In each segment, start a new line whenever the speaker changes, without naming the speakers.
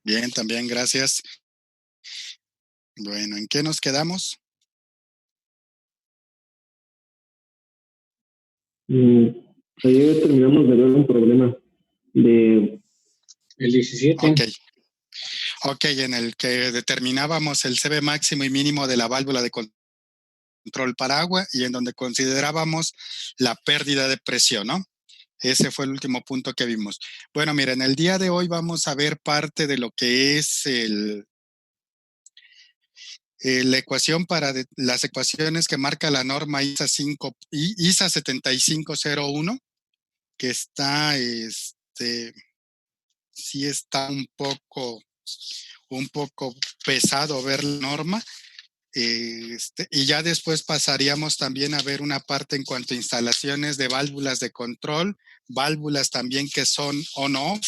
Bien, también, gracias. Bueno, ¿en qué nos quedamos?
Mm, Ayer terminamos de ver un problema de
El 17.
Ok. Ok, en el que determinábamos el CB máximo y mínimo de la válvula de control para agua y en donde considerábamos la pérdida de presión, ¿no? Ese fue el último punto que vimos. Bueno, miren, el día de hoy vamos a ver parte de lo que es la ecuación para las ecuaciones que marca la norma ISA 7501, que está, sí está un poco pesado ver la norma. Y ya después pasaríamos también a ver una parte en cuanto a instalaciones de válvulas de control, válvulas también que son on-off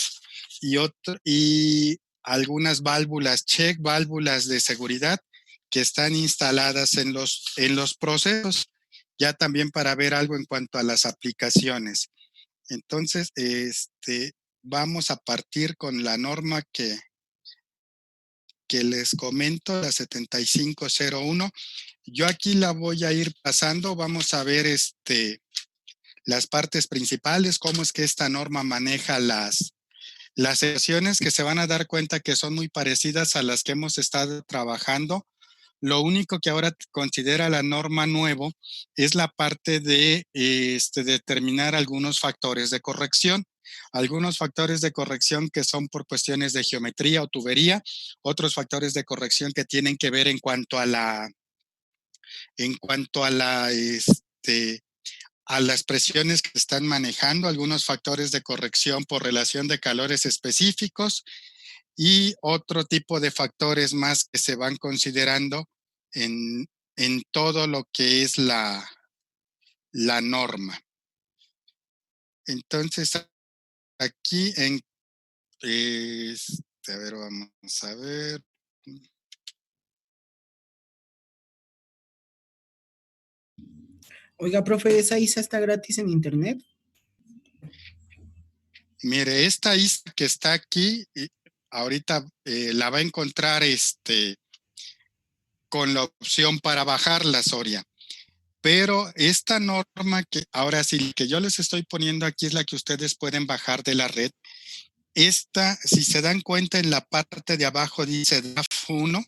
y algunas válvulas check, válvulas de seguridad que están instaladas en los procesos, ya también para ver algo en cuanto a las aplicaciones. Entonces, vamos a partir con la norma que les comento, la 7501. Yo aquí la voy a ir pasando, vamos a ver las partes principales, cómo es que esta norma maneja las ecuaciones, que se van a dar cuenta que son muy parecidas a las que hemos estado trabajando. Lo único que ahora considera la norma nuevo es la parte de determinar algunos factores de corrección. Algunos factores de corrección que son por cuestiones de geometría o tubería, otros factores de corrección que tienen que ver a las presiones que están manejando, algunos factores de corrección por relación de calores específicos y otro tipo de factores más que se van considerando en, en todo lo que es la norma. Entonces, aquí a ver, vamos a ver.
Oiga, profe, ¿esa ISA está gratis en internet?
Mire, esta ISA que está aquí, ahorita la va a encontrar con la opción para bajarla, Soria. Pero esta norma que ahora sí, que yo les estoy poniendo aquí es la que ustedes pueden bajar de la red. Esta, si se dan cuenta, en la parte de abajo dice draft 1.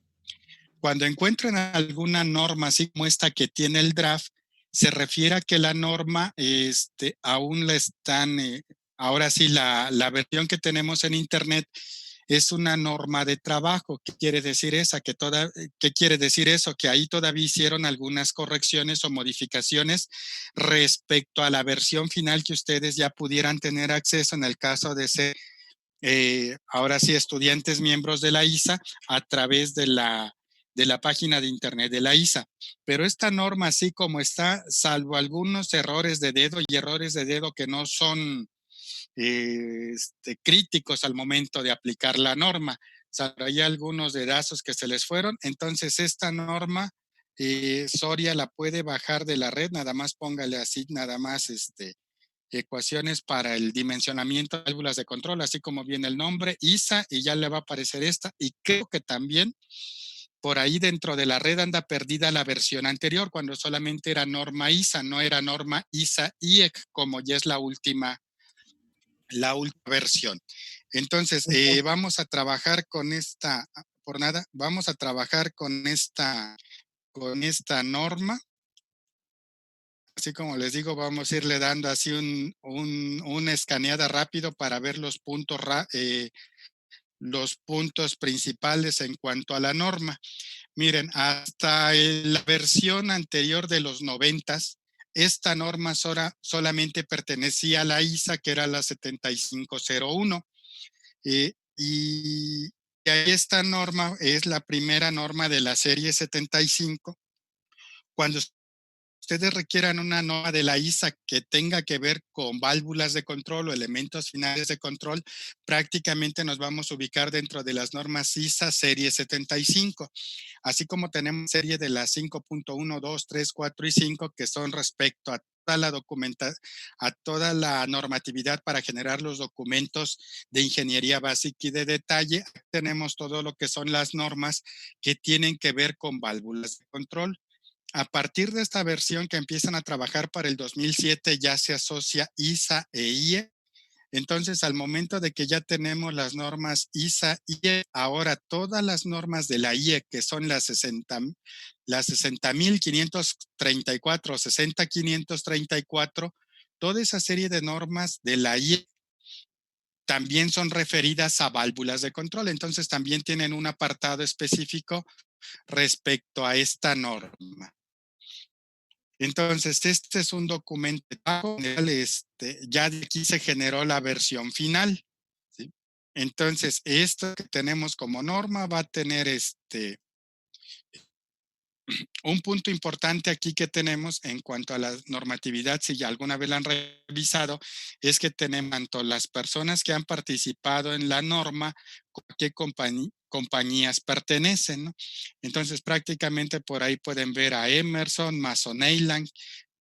Cuando encuentren alguna norma así como esta que tiene el draft, se refiere a que la norma aún la están, ahora sí, la versión que tenemos en internet es una norma de trabajo. ¿Qué quiere decir qué quiere decir eso? Que ahí todavía hicieron algunas correcciones o modificaciones respecto a la versión final que ustedes ya pudieran tener acceso en el caso de ser, ahora sí, estudiantes miembros de la ISA a través de la página de internet de la ISA. Pero esta norma, así como está, salvo algunos errores de dedo y errores de dedo que no son críticos al momento de aplicar la norma. O sea, hay algunos dedazos que se les fueron. Entonces, esta norma, Soria la puede bajar de la red, nada más póngale así, nada más ecuaciones para el dimensionamiento de válvulas de control, así como viene el nombre, ISA, y ya le va a aparecer esta. Y creo que también por ahí dentro de la red anda perdida la versión anterior, cuando solamente era norma ISA, no era norma ISA IEC, como ya es la última versión. Entonces, vamos a trabajar con vamos a trabajar con esta norma. Así como les digo, vamos a irle dando así una escaneada rápido para ver los puntos principales en cuanto a la norma. Miren, hasta la versión anterior de los 90s, esta norma solamente pertenecía a la ISA, que era la 7501. Y esta norma es la primera norma de la serie 75. Cuando ustedes requieran una norma de la ISA que tenga que ver con válvulas de control o elementos finales de control, prácticamente nos vamos a ubicar dentro de las normas ISA serie 75, así como tenemos serie de las 5.1, 2, 3, 4 y 5 que son respecto a a toda la normatividad para generar los documentos de ingeniería básica y de detalle. Tenemos todo lo que son las normas que tienen que ver con válvulas de control. A partir de esta versión que empiezan a trabajar para el 2007 ya se asocia ISA e IE. Entonces, al momento de que ya tenemos las normas ISA, IE, ahora todas las normas de la IE, que son las 60.534, 60.534, toda esa serie de normas de la IE también son referidas a válvulas de control. Entonces, también tienen un apartado específico respecto a esta norma. Entonces, este es un documento, ya de aquí se generó la versión final, ¿sí? Entonces, esto que tenemos como norma va a tener un punto importante aquí que tenemos en cuanto a la normatividad, si ya alguna vez la han revisado, es que tenemos tanto las personas que han participado en la norma, a qué compañías pertenecen, ¿no? Entonces, prácticamente por ahí pueden ver a Emerson, Mason-Eiland.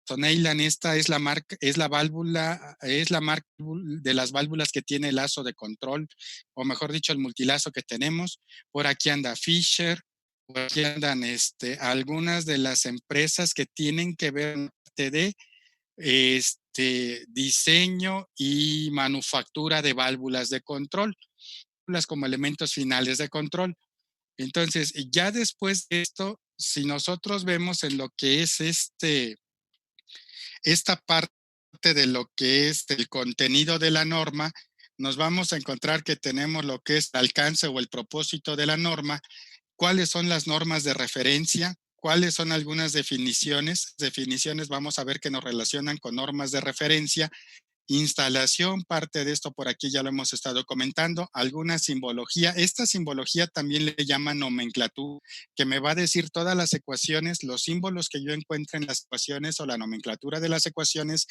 Mason-Eiland, esta es la marca, es la marca de las válvulas que tiene el lazo de control, o mejor dicho, el multilazo que tenemos. Por aquí anda Fisher. Por aquí andan algunas de las empresas que tienen que ver con parte de diseño y manufactura de válvulas de control, como elementos finales de control. Entonces, ya después de esto, si nosotros vemos en lo que es esta parte de lo que es el contenido de la norma, nos vamos a encontrar que tenemos lo que es el alcance o el propósito de la norma, cuáles son las normas de referencia, cuáles son algunas definiciones. Definiciones vamos a ver que nos relacionan con normas de referencia, instalación, parte de esto por aquí ya lo hemos estado comentando, alguna simbología. Esta simbología también le llaman nomenclatura, que me va a decir todas las ecuaciones, los símbolos que yo encuentre en las ecuaciones o la nomenclatura de las ecuaciones,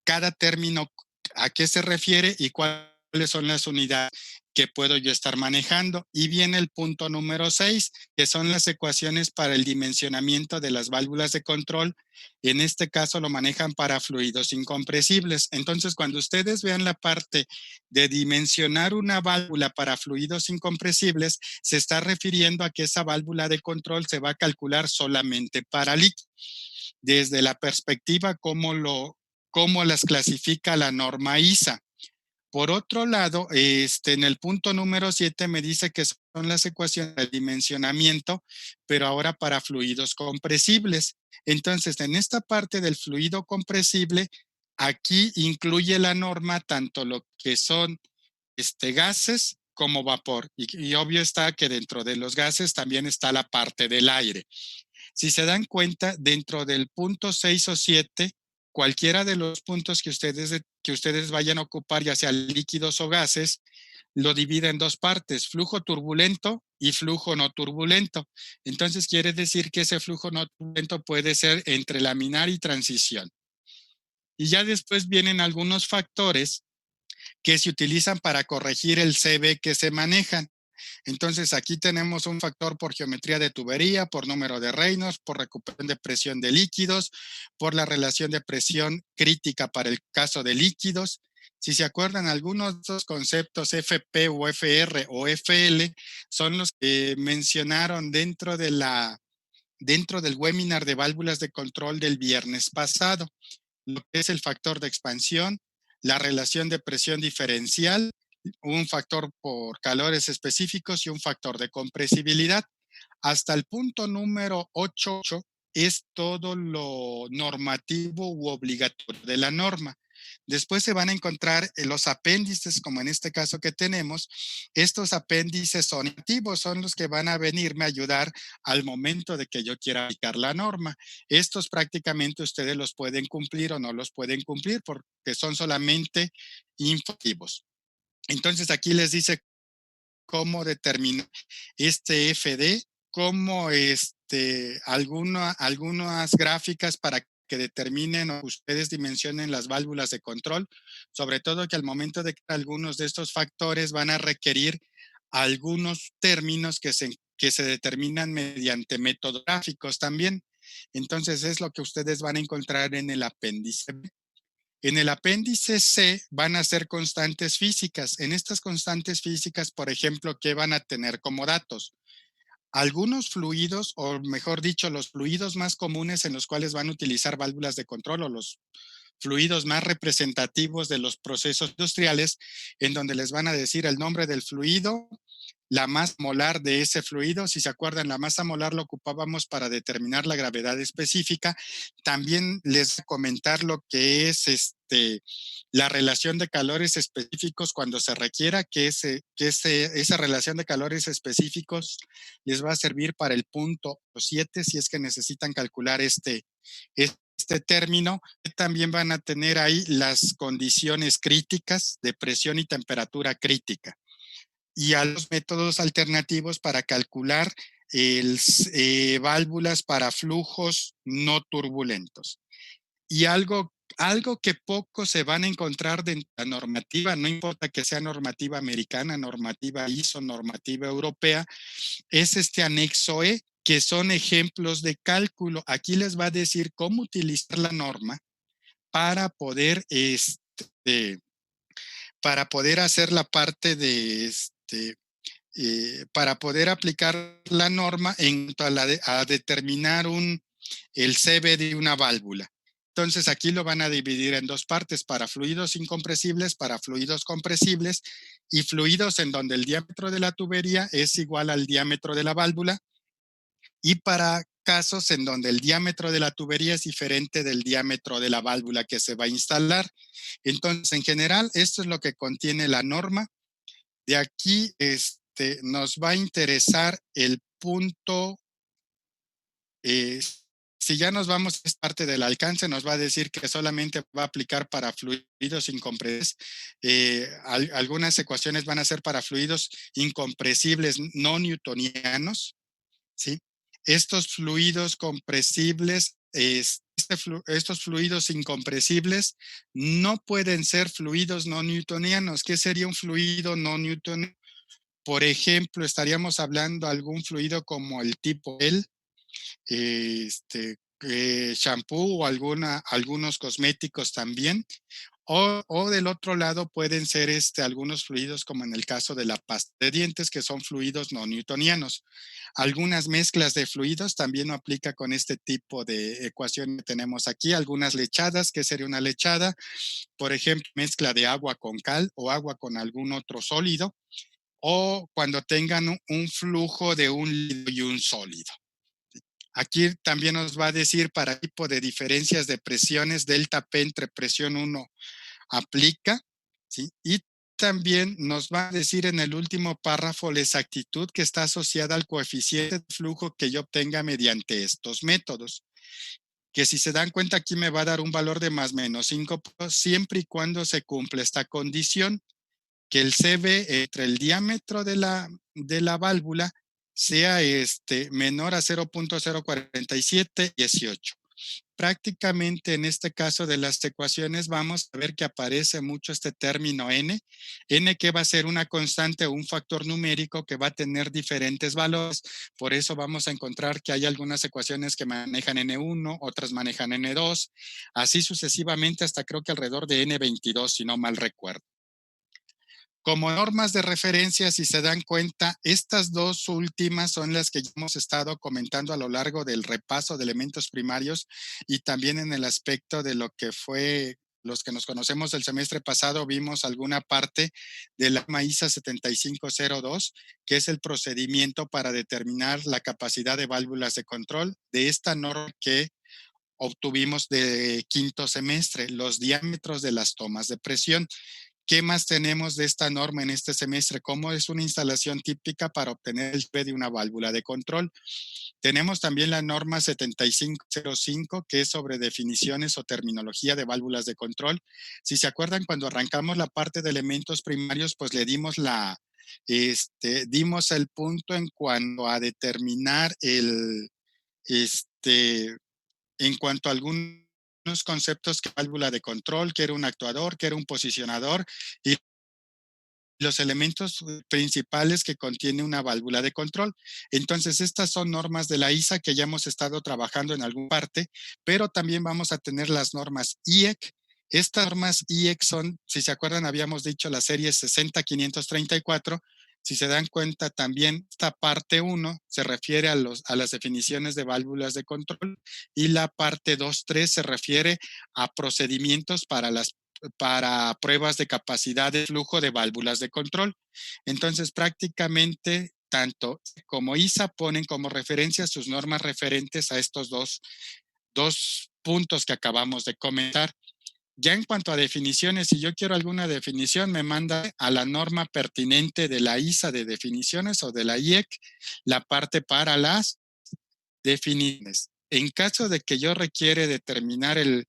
cada término a qué se refiere y cuáles son las unidades que puedo yo estar manejando. Y viene el punto número 6, que son las ecuaciones para el dimensionamiento de las válvulas de control. En este caso lo manejan para fluidos incompresibles. Entonces, cuando ustedes vean la parte de dimensionar una válvula para fluidos incompresibles, se está refiriendo a que esa válvula de control se va a calcular solamente para líquidos. Desde la perspectiva cómo las clasifica la norma ISA. Por otro lado, en el punto número 7 me dice que son las ecuaciones de dimensionamiento, pero ahora para fluidos compresibles. Entonces, en esta parte del fluido compresible, aquí incluye la norma tanto lo que son gases como vapor. Y obvio está que dentro de los gases también está la parte del aire. Si se dan cuenta, dentro del punto 6 o 7, cualquiera de los puntos que ustedes vayan a ocupar, ya sea líquidos o gases, lo divide en dos partes, flujo turbulento y flujo no turbulento. Entonces quiere decir que ese flujo no turbulento puede ser entre laminar y transición. Y ya después vienen algunos factores que se utilizan para corregir el CB que se manejan. Entonces, aquí tenemos un factor por geometría de tubería, por número de Reynolds, por recuperación de presión de líquidos, por la relación de presión crítica para el caso de líquidos. Si se acuerdan, algunos de esos conceptos FP o FR o FL son los que mencionaron dentro del webinar de válvulas de control del viernes pasado. Lo que es el factor de expansión, la relación de presión diferencial, un factor por calores específicos y un factor de compresibilidad. Hasta el punto número 8 es todo lo normativo u obligatorio de la norma. Después se van a encontrar los apéndices, como en este caso que tenemos. Estos apéndices son activos, son los que van a venirme a ayudar al momento de que yo quiera aplicar la norma. Estos prácticamente ustedes los pueden cumplir o no los pueden cumplir porque son solamente informativos. Entonces aquí les dice cómo determinar este FD, cómo algunas gráficas para que determinen o ustedes dimensionen las válvulas de control, sobre todo que al momento de que algunos de estos factores van a requerir algunos términos que se determinan mediante métodos gráficos también. Entonces es lo que ustedes van a encontrar en el apéndice B. En el apéndice C van a ser constantes físicas. En estas constantes físicas, por ejemplo, ¿qué van a tener como datos? Algunos fluidos, o mejor dicho, los fluidos más comunes en los cuales van a utilizar válvulas de control, o los fluidos más representativos de los procesos industriales, en donde les van a decir el nombre del fluido, la masa molar de ese fluido. Si se acuerdan, la masa molar lo ocupábamos para determinar la gravedad específica. También les voy a comentar lo que es la relación de calores específicos cuando se requiera, esa relación de calores específicos les va a servir para el punto 7 si es que necesitan calcular este término. También van a tener ahí las condiciones críticas de presión y temperatura crítica, y a los métodos alternativos para calcular válvulas para flujos no turbulentos. Y algo que poco se van a encontrar de la normativa, no importa que sea normativa americana, normativa ISO, normativa europea, es este anexo E, que son ejemplos de cálculo. Aquí les va a decir cómo utilizar la norma para poder, hacer la parte de para poder aplicar la norma en cuanto a determinar el CB de una válvula. Entonces aquí lo van a dividir en dos partes: para fluidos incompresibles, para fluidos compresibles, y fluidos en donde el diámetro de la tubería es igual al diámetro de la válvula, y para casos en donde el diámetro de la tubería es diferente del diámetro de la válvula que se va a instalar. Entonces, en general, esto es lo que contiene la norma. De aquí nos va a interesar el punto, si ya nos vamos a esta parte del alcance, nos va a decir que solamente va a aplicar para fluidos incompresibles. Algunas ecuaciones van a ser para fluidos incompresibles no newtonianos, ¿sí? Estos fluidos compresibles, estos fluidos incompresibles no pueden ser fluidos no newtonianos. ¿Qué sería un fluido no newtoniano? Por ejemplo, estaríamos hablando de algún fluido como el tipo gel, shampoo, o algunos cosméticos también. O del otro lado pueden ser algunos fluidos, como en el caso de la pasta de dientes, que son fluidos no newtonianos. Algunas mezclas de fluidos también no aplica con este tipo de ecuación que tenemos aquí. Algunas lechadas, que sería una lechada, por ejemplo, mezcla de agua con cal o agua con algún otro sólido, o cuando tengan un flujo de un líquido y un sólido. Aquí también nos va a decir para tipo de diferencias de presiones, delta P entre presión 1 aplica, ¿sí? Y también nos va a decir en el último párrafo la exactitud que está asociada al coeficiente de flujo que yo obtenga mediante estos métodos, que si se dan cuenta aquí me va a dar un valor de más o menos 5, siempre y cuando se cumpla esta condición, que el CB entre el diámetro de la válvula sea menor a 0.04718. Prácticamente en este caso de las ecuaciones vamos a ver que aparece mucho este término n que va a ser una constante o un factor numérico que va a tener diferentes valores. Por eso vamos a encontrar que hay algunas ecuaciones que manejan n1, otras manejan n2, así sucesivamente hasta creo que alrededor de n22, si no mal recuerdo. Como normas de referencia, si se dan cuenta, estas dos últimas son las que ya hemos estado comentando a lo largo del repaso de elementos primarios, y también en el aspecto de lo que fue, los que nos conocemos del semestre pasado, vimos alguna parte de la ISA 7502, que es el procedimiento para determinar la capacidad de válvulas de control de esta norma que obtuvimos de quinto semestre, los diámetros de las tomas de presión. ¿Qué más tenemos de esta norma en este semestre? ¿Cómo es una instalación típica para obtener el P de una válvula de control? Tenemos también la norma 7505, que es sobre definiciones o terminología de válvulas de control. Si se acuerdan, cuando arrancamos la parte de elementos primarios, pues le dimos dimos el punto en cuanto a determinar en cuanto a algunos conceptos, que válvula de control, que era un actuador, que era un posicionador, y los elementos principales que contiene una válvula de control. Entonces, estas son normas de la ISA que ya hemos estado trabajando en alguna parte, pero también vamos a tener las normas IEC. Estas normas IEC son, si se acuerdan, habíamos dicho la serie 60534. Si se dan cuenta, también esta parte 1 se refiere a las definiciones de válvulas de control y la parte 2.3 se refiere a procedimientos para pruebas de capacidad de flujo de válvulas de control. Entonces, prácticamente, tanto como ISA ponen como referencia sus normas referentes a estos dos puntos que acabamos de comentar. Ya en cuanto a definiciones, si yo quiero alguna definición, me manda a la norma pertinente de la ISA de definiciones o de la IEC, la parte para las definiciones. En caso de que yo requiere determinar el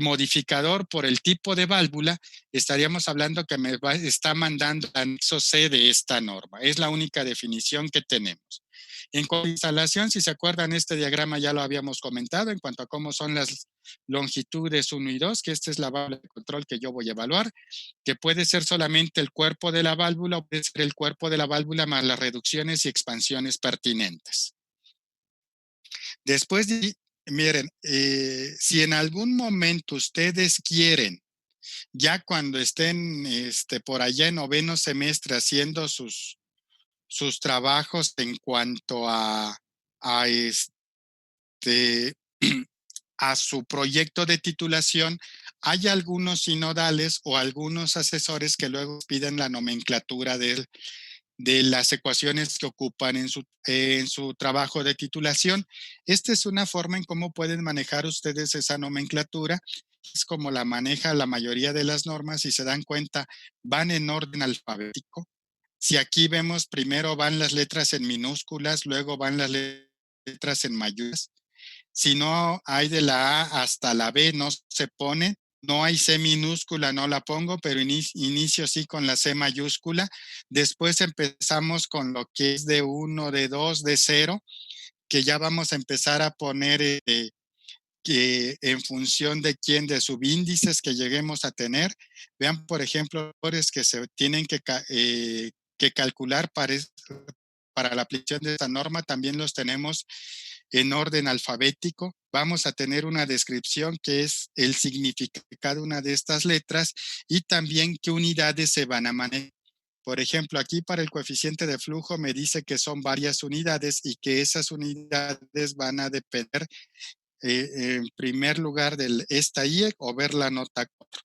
modificador por el tipo de válvula, estaríamos hablando que está mandando el anexo C de esta norma. Es la única definición que tenemos. En cuanto a instalación, si se acuerdan, este diagrama ya lo habíamos comentado en cuanto a cómo son las longitudes 1 y 2, que esta es la válvula de control que yo voy a evaluar, que puede ser solamente el cuerpo de la válvula o puede ser el cuerpo de la válvula más las reducciones y expansiones pertinentes. Después de, miren, si en algún momento ustedes quieren, ya cuando estén por allá en noveno semestre haciendo sus trabajos en cuanto a a su proyecto de titulación, hay algunos sinodales o algunos asesores que luego piden la nomenclatura de las ecuaciones que ocupan en su trabajo de titulación. Esta es una forma en cómo pueden manejar ustedes esa nomenclatura. Es como la maneja la mayoría de las normas. Si se dan cuenta, van en orden alfabético. Si aquí vemos, primero van las letras en minúsculas, luego van las letras en mayúsculas. Si no hay de la A hasta la B, no se pone. No hay C minúscula, no la pongo, pero inicio sí con la C mayúscula. Después empezamos con lo que es de 1, de 2, de 0, que ya vamos a empezar a poner que en función de de subíndices que lleguemos a tener. Vean, por ejemplo, valores que se tienen que calcular para la aplicación de esta norma, también los tenemos en orden alfabético. Vamos a tener una descripción que es el significado de cada una de estas letras y también qué unidades se van a manejar. Por ejemplo, aquí para el coeficiente de flujo me dice que son varias unidades y que esas unidades van a depender en primer lugar de esta IEC o ver la nota 4.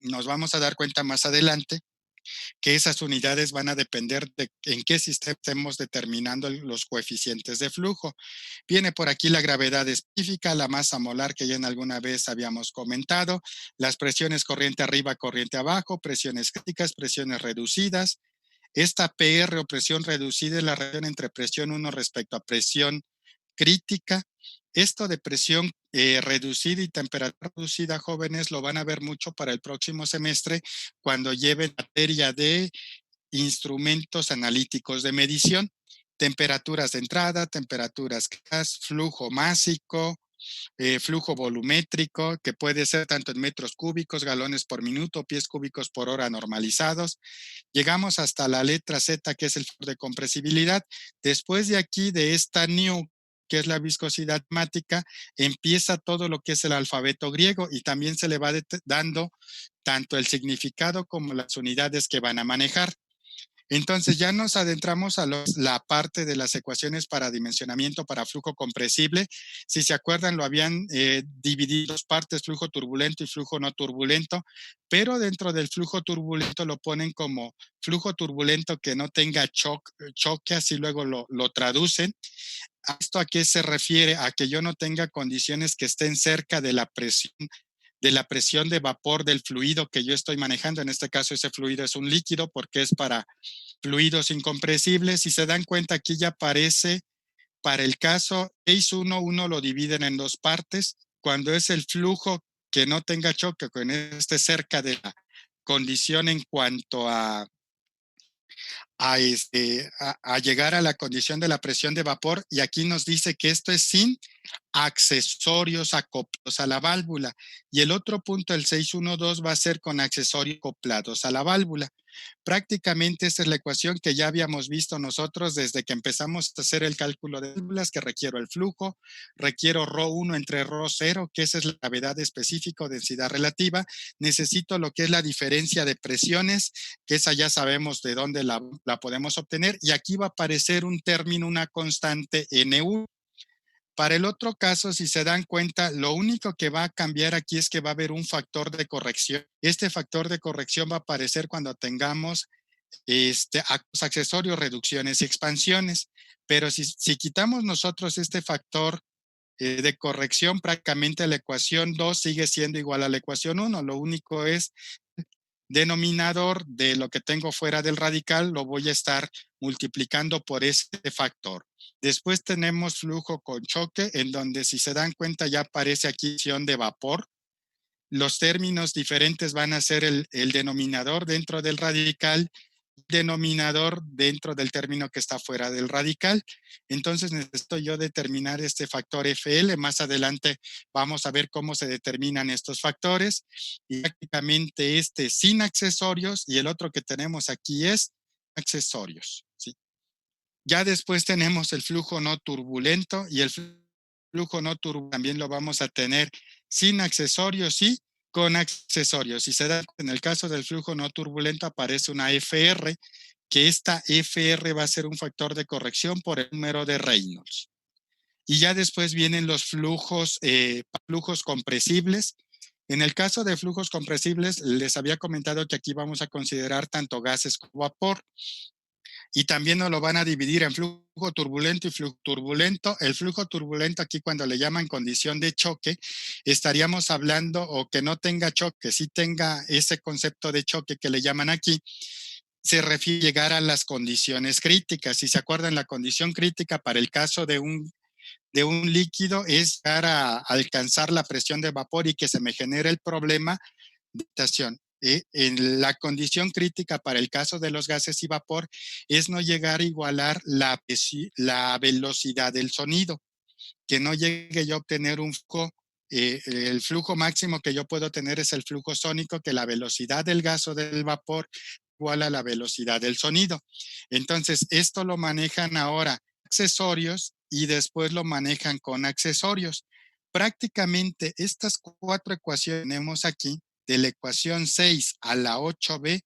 Nos vamos a dar cuenta más adelante que esas unidades van a depender de en qué sistema estemos determinando los coeficientes de flujo. Viene por aquí la gravedad específica, la masa molar que ya en alguna vez habíamos comentado, las presiones corriente arriba, corriente abajo, presiones críticas, presiones reducidas. Esta PR o presión reducida es la relación entre presión 1 respecto a presión crítica. Esto de presión reducida y temperatura reducida, jóvenes, lo van a ver mucho para el próximo semestre cuando lleven materia de instrumentos analíticos de medición, temperaturas de entrada, temperaturas gas, flujo másico, flujo volumétrico, que puede ser tanto en metros cúbicos, galones por minuto, pies cúbicos por hora normalizados. Llegamos hasta la letra Z, que es el factor de compresibilidad. Después de aquí, de esta new, que es la viscosidad mática, empieza todo lo que es el alfabeto griego y también se le va dando tanto el significado como las unidades que van a manejar. Entonces ya nos adentramos a la parte de las ecuaciones para dimensionamiento para flujo compresible. Si se acuerdan, lo habían dividido en dos partes, flujo turbulento y flujo no turbulento, pero dentro del flujo turbulento lo ponen como flujo turbulento que no tenga choque, así luego lo traducen. ¿Esto a qué se refiere? A que yo no tenga condiciones que estén cerca de la presión de vapor del fluido que yo estoy manejando. En este caso, ese fluido es un líquido porque es para fluidos incompresibles. Si se dan cuenta, aquí ya aparece para el caso case 1, uno lo dividen en dos partes. Cuando es el flujo que no tenga choque, que esté cerca de la condición en cuanto a llegar a la condición de la presión de vapor, y aquí nos dice que esto es sin accesorios acoplados a la válvula. Y el otro punto, el 612, va a ser con accesorios acoplados a la válvula. Prácticamente esta es la ecuación que ya habíamos visto nosotros desde que empezamos a hacer el cálculo de válvulas, que requiero el flujo, requiero ρ1 entre ρ0, que esa es la gravedad específica o densidad relativa. Necesito lo que es la diferencia de presiones, que esa ya sabemos de dónde la podemos obtener. Y aquí va a aparecer un término, una constante NU. Para el otro caso, si se dan cuenta, lo único que va a cambiar aquí es que va a haber un factor de corrección. Este factor de corrección va a aparecer cuando tengamos accesorios, reducciones y expansiones. Pero si quitamos nosotros este factor de corrección, prácticamente la ecuación 2 sigue siendo igual a la ecuación 1. Lo único es denominador de lo que tengo fuera del radical, lo voy a estar multiplicando por este factor. Después tenemos flujo con choque, en donde si se dan cuenta ya aparece aquí acción de vapor. Los términos diferentes van a ser el denominador dentro del radical, denominador dentro del término que está fuera del radical. Entonces necesito yo determinar este factor FL. Más adelante vamos a ver cómo se determinan estos factores. Y prácticamente este sin accesorios y el otro que tenemos aquí es accesorios, ¿sí? Ya después tenemos el flujo no turbulento y el flujo no turbulento también lo vamos a tener sin accesorios y con accesorios. Si se da, en el caso del flujo no turbulento aparece una FR, que esta FR va a ser un factor de corrección por el número de Reynolds. Y ya después vienen los flujos compresibles. En el caso de flujos compresibles, les había comentado que aquí vamos a considerar tanto gases como vapor. Y también nos lo van a dividir en flujo turbulento y flujo turbulento. El flujo turbulento aquí cuando le llaman condición de choque, estaríamos hablando o que no tenga choque, sí tenga ese concepto de choque que le llaman aquí, se refiere a llegar a las condiciones críticas. Si se acuerdan, la condición crítica para el caso de un líquido es llegar a alcanzar la presión de vapor y que se me genere el problema de excitación. En la condición crítica para el caso de los gases y vapor es no llegar a igualar la velocidad del sonido, que no llegue yo a obtener un flujo. El flujo máximo que yo puedo tener es el flujo sónico, que la velocidad del gas o del vapor igual a la velocidad del sonido. Entonces, esto lo manejan ahora accesorios y después lo manejan con accesorios. Prácticamente estas 4 ecuaciones que tenemos aquí, de la ecuación 6 a la 8b,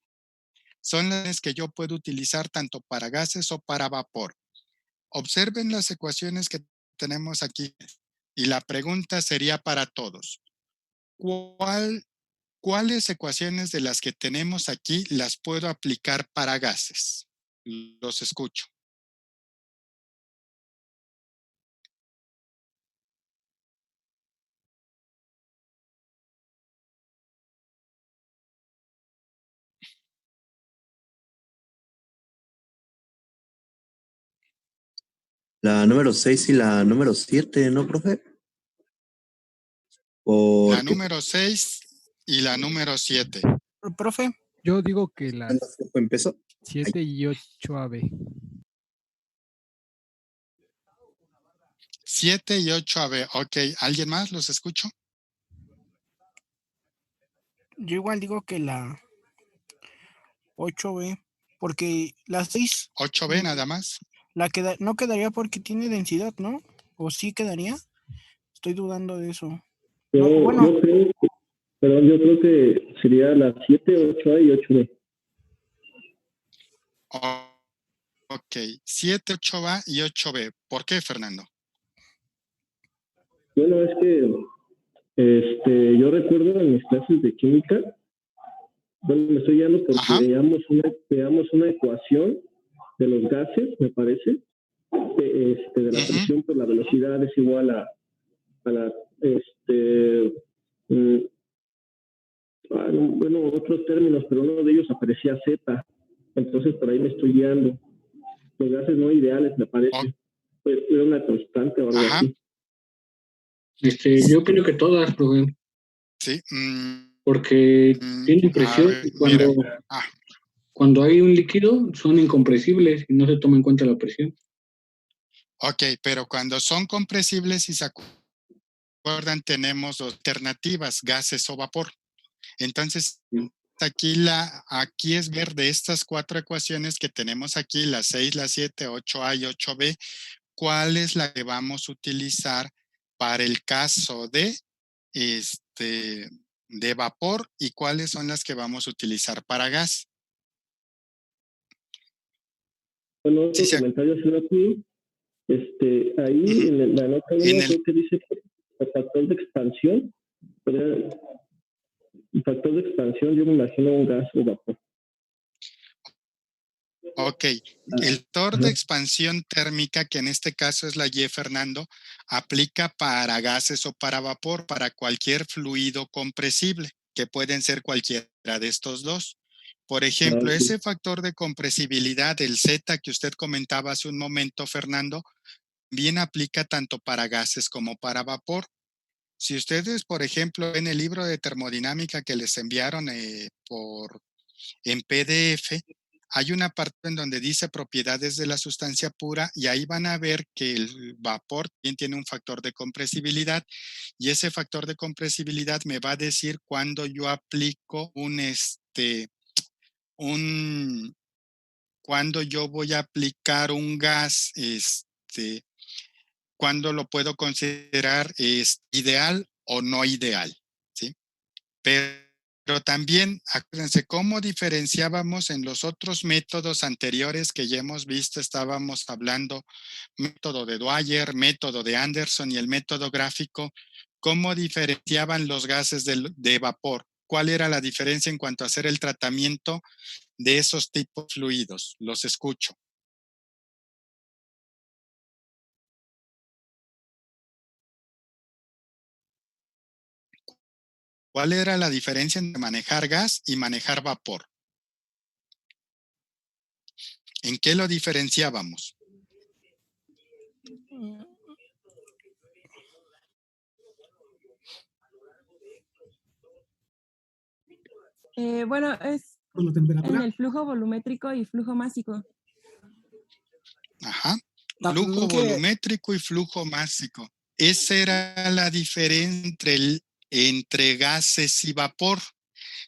son las que yo puedo utilizar tanto para gases o para vapor. Observen las ecuaciones que tenemos aquí y la pregunta sería para todos. ¿Cuáles ecuaciones de las que tenemos aquí las puedo aplicar para gases? Los escucho.
La número 6 y la número 7, ¿no, profe?
La número 6 y la número 7.
Profe,
yo digo que las
empezó
7 y 8AB.
7 y 8AB. Ok, ¿alguien más? ¿Los escucho?
yo igual digo que la 8B, porque la 6...
8B nada más.
no quedaría porque tiene densidad, ¿no? ¿O sí quedaría? Estoy dudando de eso.
Yo creo que sería la 7, 8A y 8B.
Ok, 7, 8A y 8B. ¿Por qué, Fernando?
Bueno, es que yo recuerdo en mis clases de química, bueno, me estoy guiando porque veamos una ecuación de los gases, me parece, de la presión por la velocidad es igual a la, bueno, otros términos, pero uno de ellos aparecía Z, entonces por ahí me estoy guiando. Los gases no ideales, me parece, pues era una constante o algo así.
Yo creo que todas, profe.
Sí.
Porque tienen presión cuando hay un líquido son incompresibles y no se toma en cuenta la presión.
Ok, pero cuando son compresibles, si se acuerdan, tenemos dos alternativas, gases o vapor. Entonces, aquí es ver de estas 4 ecuaciones que tenemos aquí, la 6, la 7, 8A y 8B, cuál es la que vamos a utilizar para el caso de vapor y cuáles son las que vamos a utilizar para gas.
Bueno,
Sí,
otro comentario hacia aquí. Ahí en la nota 1 creo que dice que el factor de expansión, el factor de expansión yo me imagino un gas o vapor.
Ok, el factor de expansión térmica, que en este caso es la Y, Fernando, aplica para gases o para vapor, para cualquier fluido compresible, que pueden ser cualquiera de estos dos. Por ejemplo, ese factor de compresibilidad, el Z que usted comentaba hace un momento, Fernando, bien aplica tanto para gases como para vapor. Si ustedes, por ejemplo, ven el libro de termodinámica que les enviaron en PDF, hay una parte en donde dice propiedades de la sustancia pura y ahí van a ver que el vapor también tiene un factor de compresibilidad y ese factor de compresibilidad me va a decir cuando yo aplico cuando yo voy a aplicar un gas, cuando lo puedo considerar ideal o no ideal, ¿sí? Pero también, acuérdense, cómo diferenciábamos en los otros métodos anteriores que ya hemos visto, estábamos hablando método de Dwyer, método de Anderson y el método gráfico, cómo diferenciaban los gases de vapor. ¿Cuál era la diferencia en cuanto a hacer el tratamiento de esos tipos fluidos? Los escucho. ¿Cuál era la diferencia entre manejar gas y manejar vapor? ¿En qué lo diferenciábamos?
Bueno, es en el flujo volumétrico y flujo másico.
Ajá. Flujo volumétrico y flujo másico. Esa era la diferencia entre gases y vapor,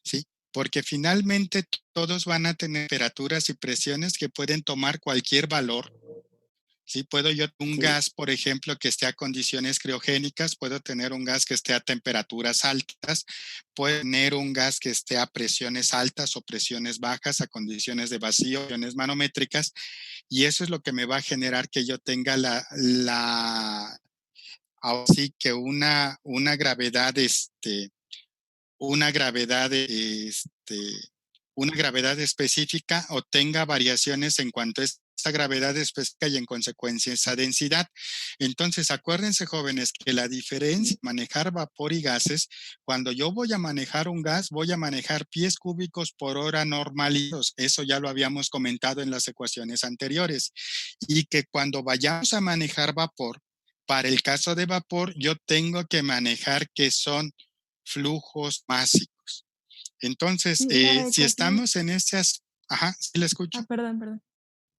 ¿sí? Porque finalmente todos van a tener temperaturas y presiones que pueden tomar cualquier valor. Sí, puedo yo un gas, por ejemplo, que esté a condiciones criogénicas, puedo tener un gas que esté a temperaturas altas, puedo tener un gas que esté a presiones altas o presiones bajas, a condiciones de vacío, presiones manométricas, y eso es lo que me va a generar que yo tenga así que una gravedad, una gravedad, una gravedad específica o tenga variaciones en cuanto a esta gravedad específica y en consecuencia esa densidad. Entonces, acuérdense, jóvenes, que la diferencia en manejar vapor y gases, cuando yo voy a manejar un gas, voy a manejar pies cúbicos por hora normalitos. Eso ya lo habíamos comentado en las ecuaciones anteriores. Y que cuando vayamos a manejar vapor, para el caso de vapor, yo tengo que manejar que son flujos másicos. Entonces, si estamos en esas... Ajá, sí la escucho.
Perdón.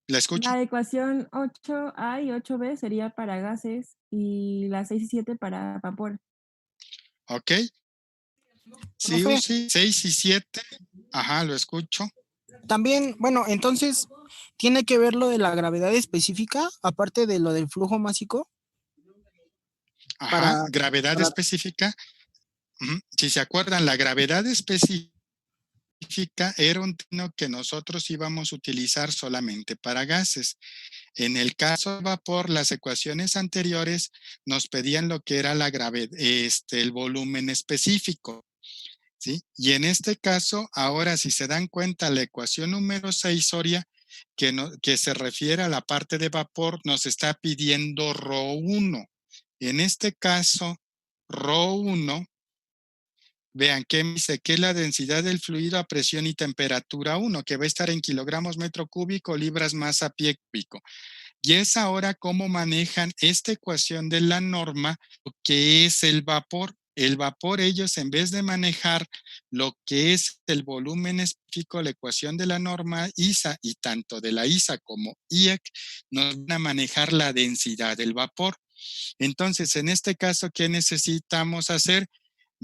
La escucho.
La ecuación 8A y 8B sería para gases y la 6 y 7 para vapor.
Ok. Sí, o sí, 6 y 7. Ajá, lo escucho.
También, bueno, entonces, ¿tiene que ver lo de la gravedad específica, aparte de lo del flujo másico?
Ajá, gravedad específica. Si se acuerdan, la gravedad específica era un término que nosotros íbamos a utilizar solamente para gases. En el caso de vapor, las ecuaciones anteriores nos pedían lo que era la gravedad, el volumen específico, ¿sí? Y en este caso, ahora si se dan cuenta, la ecuación número 6, Soria, que se refiere a la parte de vapor, nos está pidiendo ρ1. En este caso, ρ1, vean que me dice que es la densidad del fluido a presión y temperatura 1, que va a estar en kilogramos metro cúbico, libras masa pie cúbico. Y es ahora cómo manejan esta ecuación de la norma, que es el vapor. el vapor, ellos en vez de manejar lo que es el volumen específico, la ecuación de la norma ISA y tanto de la ISA como IEC, nos van a manejar la densidad del vapor. Entonces, en este caso, ¿qué necesitamos hacer?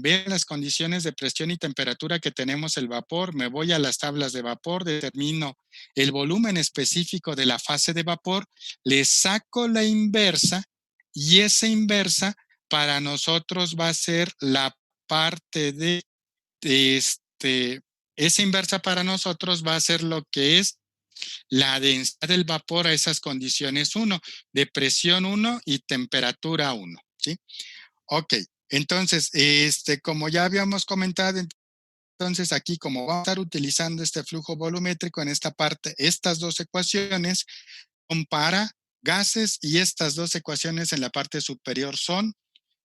Ver las condiciones de presión y temperatura que tenemos el vapor, me voy a las tablas de vapor, determino el volumen específico de la fase de vapor, le saco la inversa y esa inversa para nosotros va a ser la parte de esa inversa para nosotros va a ser lo que es la densidad del vapor a esas condiciones 1, de presión 1 y temperatura 1, ¿sí? Ok, entonces, como ya habíamos comentado, entonces aquí como vamos a estar utilizando este flujo volumétrico en esta parte, estas dos ecuaciones son para gases y estas dos ecuaciones en la parte superior son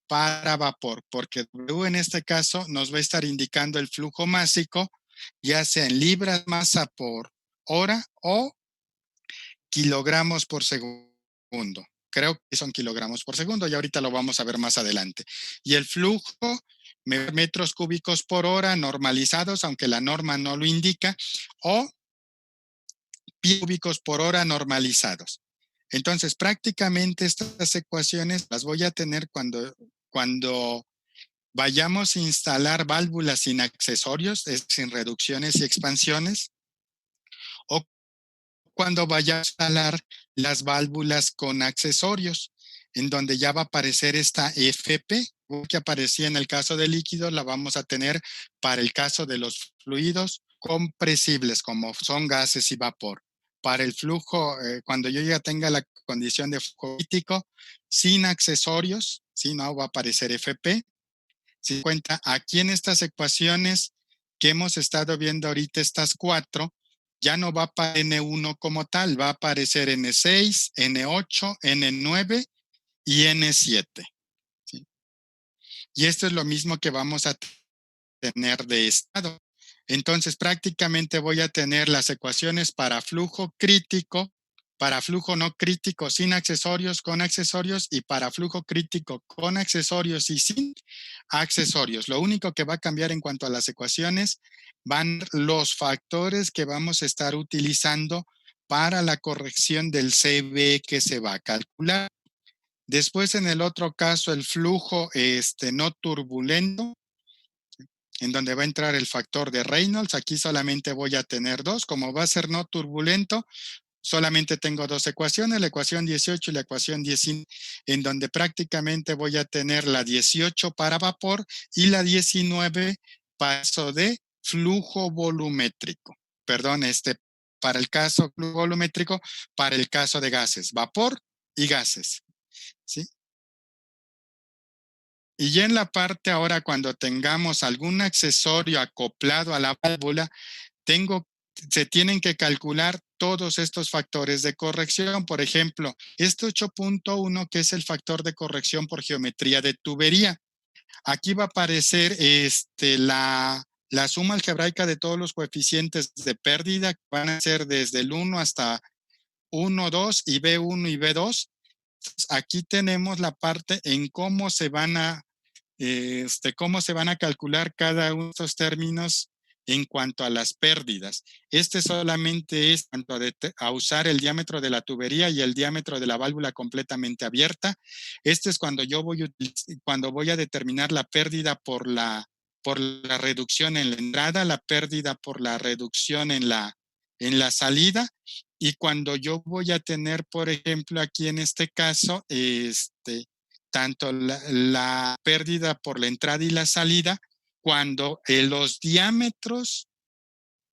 para vapor, porque W en este caso nos va a estar indicando el flujo másico, ya sea en libras masa por hora o kilogramos por segundo. Creo que son kilogramos por segundo y ahorita lo vamos a ver más adelante. Y el flujo, metros cúbicos por hora normalizados, aunque la norma no lo indica, o pies cúbicos por hora normalizados. Entonces, prácticamente estas ecuaciones las voy a tener cuando vayamos a instalar válvulas sin accesorios, sin reducciones y expansiones, o cuando vaya a instalar las válvulas con accesorios, en donde ya va a aparecer esta FP, que aparecía en el caso de líquido, la vamos a tener para el caso de los fluidos compresibles, como son gases y vapor. Para el flujo, cuando yo ya tenga la condición de flujo crítico, sin accesorios, ¿sí? No va a aparecer FP. Si cuenta, aquí en estas ecuaciones que hemos estado viendo ahorita, estas 4, ya no va a aparecer N1 como tal, va a aparecer N6, N8, N9 y N7. ¿Sí? Y esto es lo mismo que vamos a tener de estado. Entonces, prácticamente voy a tener las ecuaciones para flujo crítico, para flujo no crítico sin accesorios, con accesorios, y para flujo crítico con accesorios y sin accesorios. Lo único que va a cambiar en cuanto a las ecuaciones van los factores que vamos a estar utilizando para la corrección del CB que se va a calcular. Después, en el otro caso, el flujo no turbulento, en donde va a entrar el factor de Reynolds. Aquí solamente voy a tener 2. Como va a ser no turbulento, solamente tengo 2 ecuaciones, la ecuación 18 y la ecuación 19, en donde prácticamente voy a tener la 18 para vapor y la 19 paso de flujo volumétrico. Perdón, para el caso flujo volumétrico, para el caso de gases, vapor y gases, ¿sí? Y ya en la parte ahora, cuando tengamos algún accesorio acoplado a la válvula, se tienen que calcular todos estos factores de corrección. Por ejemplo, este 8.1, que es el factor de corrección por geometría de tubería. Aquí va a aparecer la suma algebraica de todos los coeficientes de pérdida, que van a ser desde el 1 hasta 1, 2 y B1 y B2. Aquí tenemos la parte en cómo se van a calcular cada uno de estos términos en cuanto a las pérdidas. Solamente es cuanto a usar el diámetro de la tubería y el diámetro de la válvula completamente abierta. Es cuando voy a determinar la pérdida por la reducción en la entrada, la pérdida por la reducción en la salida, y cuando yo voy a tener, por ejemplo, aquí en este caso, tanto la pérdida por la entrada y la salida, cuando los diámetros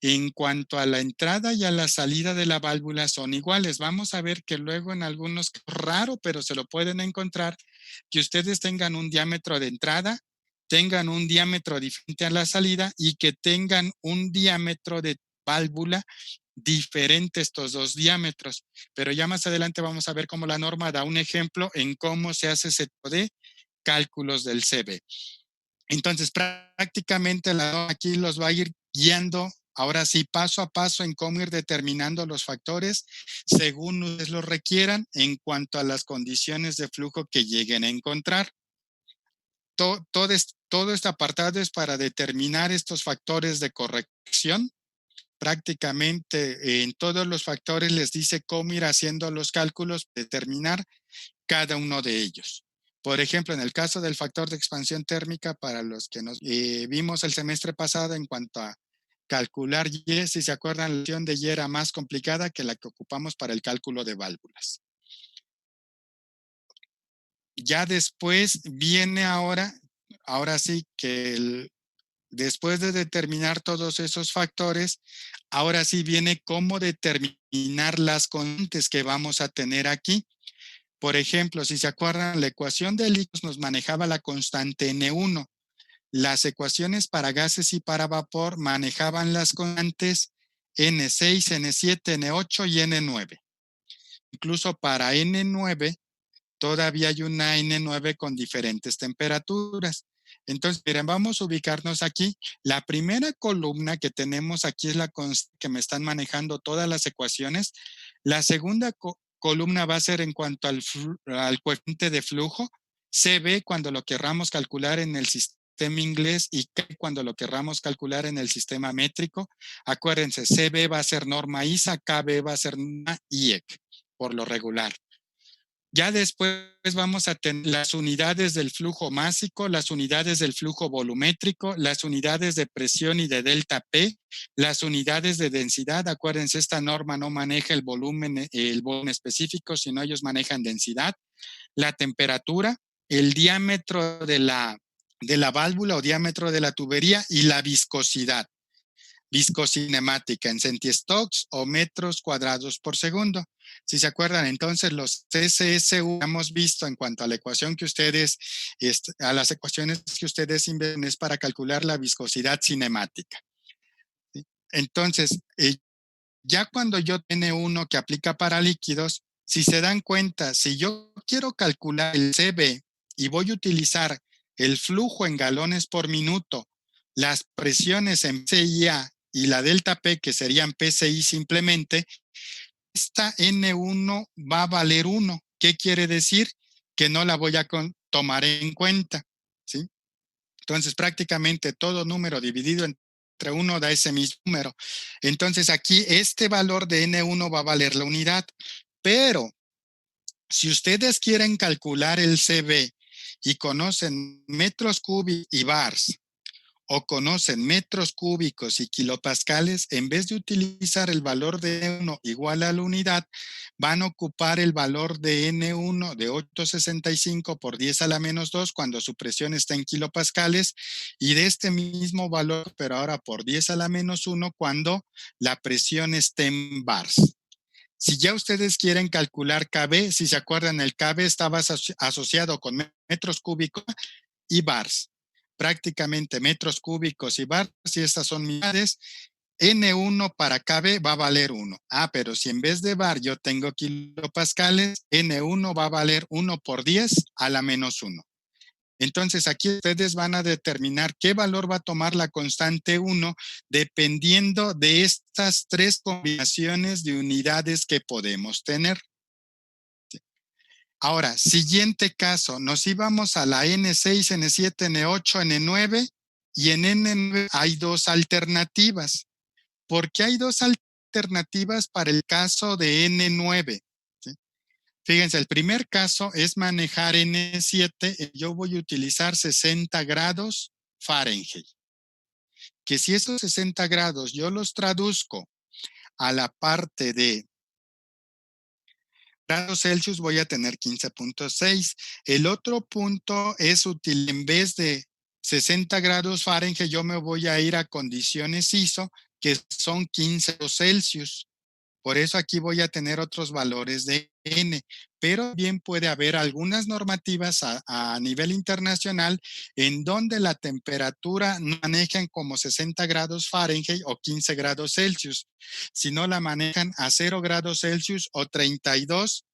en cuanto a la entrada y a la salida de la válvula son iguales. Vamos a ver que luego en algunos, raro, pero se lo pueden encontrar, que ustedes tengan un diámetro de entrada, tengan un diámetro diferente a la salida y que tengan un diámetro de válvula diferente estos dos diámetros. Pero ya más adelante vamos a ver cómo la norma da un ejemplo en cómo se hace ese tipo de cálculos del CB. Entonces, prácticamente la norma aquí los va a ir guiando, ahora sí, paso a paso en cómo ir determinando los factores según ustedes lo requieran en cuanto a las condiciones de flujo que lleguen a encontrar. Todo todo este apartado es para determinar estos factores de corrección. Prácticamente en todos los factores les dice cómo ir haciendo los cálculos, determinar cada uno de ellos. Por ejemplo, en el caso del factor de expansión térmica, para los que nos vimos el semestre pasado en cuanto a calcular Y, si se acuerdan, la lección de Y era más complicada que la que ocupamos para el cálculo de válvulas. Ya después viene ahora sí que después de determinar todos esos factores, ahora sí viene cómo determinar las constantes que vamos a tener aquí. Por ejemplo, si se acuerdan, la ecuación de líquidos nos manejaba la constante N1. Las ecuaciones para gases y para vapor manejaban las constantes N6, N7, N8 y N9. Incluso para N9 todavía hay una N9 con diferentes temperaturas. Entonces, miren, vamos a ubicarnos aquí. La primera columna que tenemos aquí es la que me están manejando todas las ecuaciones. La segunda columna va a ser en cuanto al coeficiente de flujo, CB cuando lo querramos calcular en el sistema inglés y K cuando lo querramos calcular en el sistema métrico. Acuérdense, CB va a ser norma ISA, KB va a ser norma IEC, por lo regular. Ya después vamos a tener las unidades del flujo másico, las unidades del flujo volumétrico, las unidades de presión y de delta P, las unidades de densidad. Acuérdense, esta norma no maneja el volumen específico, sino ellos manejan densidad, la temperatura, el diámetro de la válvula o diámetro de la tubería y la viscosidad. Viscocinemática en centistocks o metros cuadrados por segundo. Si se acuerdan, entonces los CSSU hemos visto en cuanto a la ecuación que ustedes, a las ecuaciones que ustedes inventan es para calcular la viscosidad cinemática. ¿Sí? Entonces, ya cuando yo N1 que aplica para líquidos, si se dan cuenta, si yo quiero calcular el CB y voy a utilizar el flujo en galones por minuto, las presiones en PCIA y la delta P, que serían PCI simplemente, esta N1 va a valer 1. ¿Qué quiere decir? Que no la voy a tomar en cuenta, ¿sí? Entonces, prácticamente todo número dividido entre 1 da ese mismo número. Entonces, aquí este valor de N1 va a valer la unidad. Pero, si ustedes quieren calcular el CB y conocen metros cúbicos y bars, o conocen metros cúbicos y kilopascales, en vez de utilizar el valor de N1 igual a la unidad, van a ocupar el valor de N1 de 865 por 10 a la menos 2 cuando su presión está en kilopascales y de este mismo valor, pero ahora por 10 a la menos 1 cuando la presión esté en bars. Si ya ustedes quieren calcular KB, si se acuerdan, el KB estaba asociado con metros cúbicos y bars. Prácticamente metros cúbicos y bars, y estas son unidades, N1 para KB va a valer 1. Pero si en vez de bar yo tengo kilopascales, N1 va a valer 1 por 10 a la menos 1. Entonces aquí ustedes van a determinar qué valor va a tomar la constante 1 dependiendo de estas tres combinaciones de unidades que podemos tener. Ahora, siguiente caso, nos íbamos a la N6, N7, N8, N9 y en N9 hay dos alternativas. ¿Por qué hay dos alternativas para el caso de N9? ¿Sí? Fíjense, el primer caso es manejar N7, yo voy a utilizar 60 grados Fahrenheit. Que si esos 60 grados yo los traduzco a la parte de grados Celsius voy a tener 15.6. El otro punto es útil, en vez de 60 grados Fahrenheit, yo me voy a ir a condiciones ISO, que son 15 grados Celsius. Por eso aquí voy a tener otros valores de N, pero bien puede haber algunas normativas a nivel internacional en donde la temperatura no manejan como 60 grados Fahrenheit o 15 grados Celsius, sino la manejan a 0 grados Celsius o 32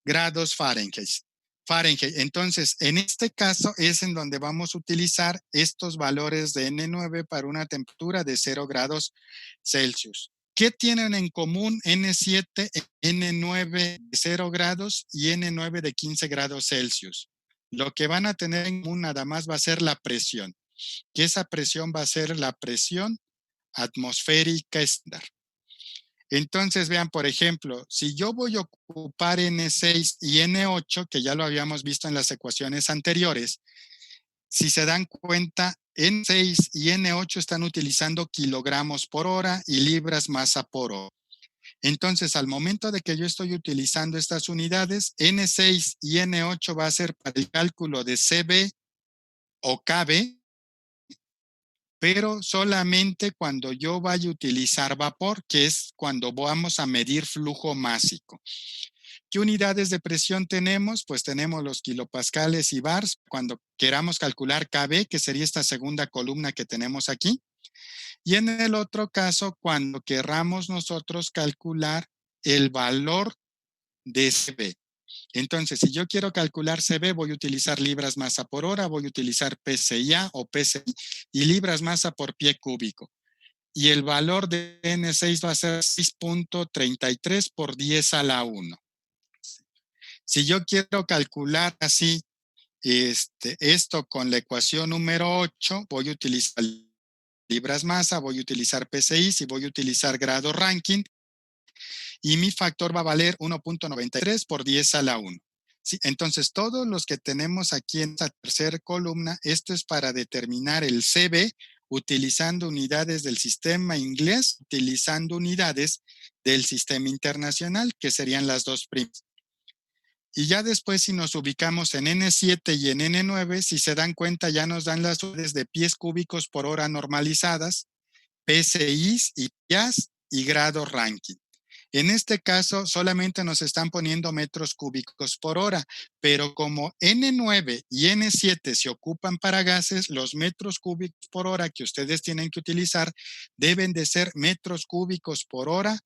grados Fahrenheit. Entonces, en este caso es en donde vamos a utilizar estos valores de N9 para una temperatura de 0 grados Celsius. ¿Qué tienen en común N7, N9 de 0 grados y N9 de 15 grados Celsius? Lo que van a tener en común nada más va a ser la presión. que esa presión va a ser la presión atmosférica estándar. Entonces, vean, por ejemplo, si yo voy a ocupar N6 y N8, que ya lo habíamos visto en las ecuaciones anteriores, si se dan cuenta, N6 y N8 están utilizando kilogramos por hora y libras masa por hora. Entonces, al momento de que yo estoy utilizando estas unidades, N6 y N8 va a ser para el cálculo de CB o KB, pero solamente cuando yo vaya a utilizar vapor, que es cuando vamos a medir flujo másico. ¿Qué unidades de presión tenemos? Pues tenemos los kilopascales y bars. Cuando queramos calcular KB, que sería esta segunda columna que tenemos aquí. Y en el otro caso, cuando querramos nosotros calcular el valor de CB. Entonces, si yo quiero calcular CB, voy a utilizar libras masa por hora, voy a utilizar PCIA o PCI y libras masa por pie cúbico. Y el valor de N6 va a ser 6.33 por 10 a la 1. Si yo quiero calcular así esto con la ecuación número 8, voy a utilizar libras masa, voy a utilizar PCI, y voy a utilizar grado Rankine, y mi factor va a valer 1.93 por 10 a la 1. Sí, entonces, todos los que tenemos aquí en esta tercera columna, esto es para determinar el CB utilizando unidades del sistema inglés, utilizando unidades del sistema internacional, que serían las dos primas. Y ya después, si nos ubicamos en N7 y en N9, si se dan cuenta, ya nos dan las unidades de pies cúbicos por hora normalizadas, PCIs y PIAs y grado Rankine. En este caso, solamente nos están poniendo metros cúbicos por hora, pero como N9 y N7 se ocupan para gases, los metros cúbicos por hora que ustedes tienen que utilizar deben de ser metros cúbicos por hora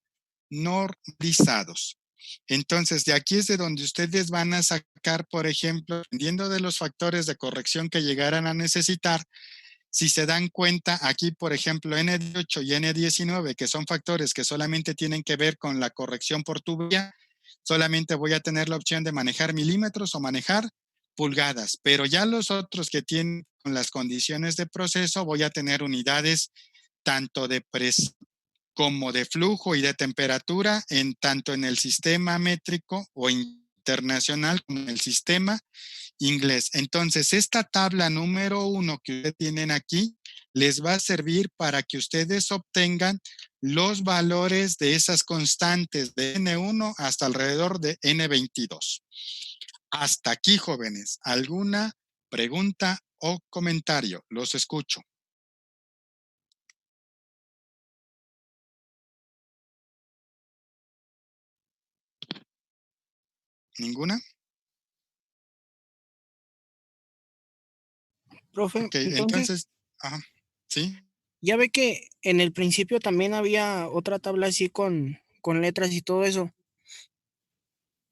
normalizados. Entonces, de aquí es de donde ustedes van a sacar, por ejemplo, dependiendo de los factores de corrección que llegaran a necesitar. Si se dan cuenta, aquí, por ejemplo, N18 y N19, que son factores que solamente tienen que ver con la corrección por tubería, solamente voy a tener la opción de manejar milímetros o manejar pulgadas, pero ya los otros que tienen con las condiciones de proceso, voy a tener unidades tanto de presión como de flujo y de temperatura, tanto en el sistema métrico o internacional como en el sistema inglés. Entonces, esta tabla número 1 que ustedes tienen aquí les va a servir para que ustedes obtengan los valores de esas constantes de N1 hasta alrededor de N22. Hasta aquí, jóvenes. ¿Alguna pregunta o comentario? Los escucho. ¿Ninguna?
Profe,
Ok,
entonces,
ajá, ¿sí?
ya ve que en el principio también había otra tabla así con letras y todo eso.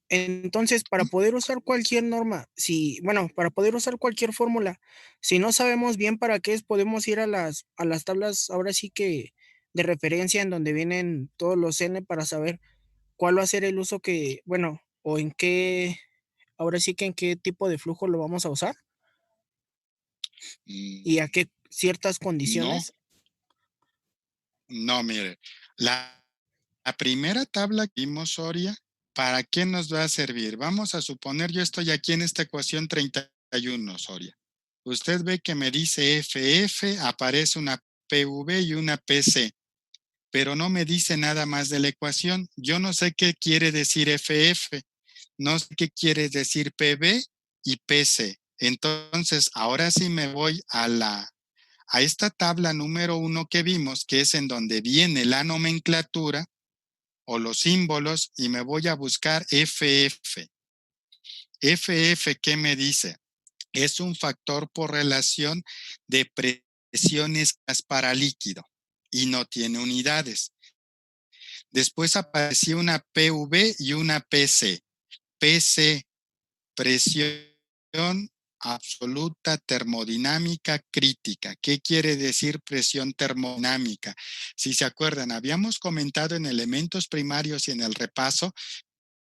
Entonces, para poder usar cualquier norma, para poder usar cualquier fórmula, si no sabemos bien para qué es, podemos ir a las tablas, ahora sí que de referencia en donde vienen todos los N para saber cuál va a ser el uso o en qué, ahora sí que en qué tipo de flujo lo vamos a usar y a qué ciertas
No,
condiciones.
no, mire. La primera tabla que vimos, Soria, ¿para qué nos va a servir? Vamos a suponer, yo estoy aquí en esta ecuación 31, Soria. Usted ve que me dice FF, aparece una PV y una PC, pero no me dice nada más de la ecuación. Yo no sé qué quiere decir FF, no sé qué quiere decir PV y PC. Entonces, ahora sí me voy a esta tabla número 1 que vimos, que es en donde viene la nomenclatura o los símbolos, y me voy a buscar FF. FF, ¿qué me dice? Es un factor por relación de presiones para líquido y no tiene unidades. Después apareció una PV y una PC. PC, presión absoluta termodinámica crítica. ¿Qué quiere decir presión termodinámica? Si se acuerdan, habíamos comentado en elementos primarios y en el repaso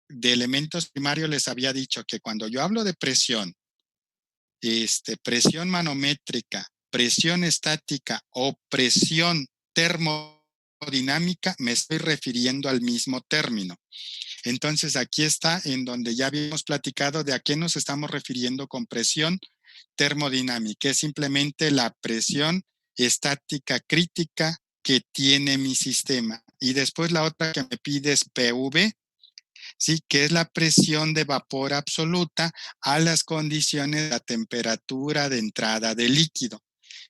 de elementos primarios les había dicho que cuando yo hablo de presión, presión manométrica presión estática o presión termodinámica, me estoy refiriendo al mismo término. Entonces, aquí está en donde ya habíamos platicado de a qué nos estamos refiriendo con presión termodinámica. Es simplemente la presión estática crítica que tiene mi sistema. Y después la otra que me pide es PV, ¿sí? Que es la presión de vapor absoluta a las condiciones de la temperatura de entrada del líquido.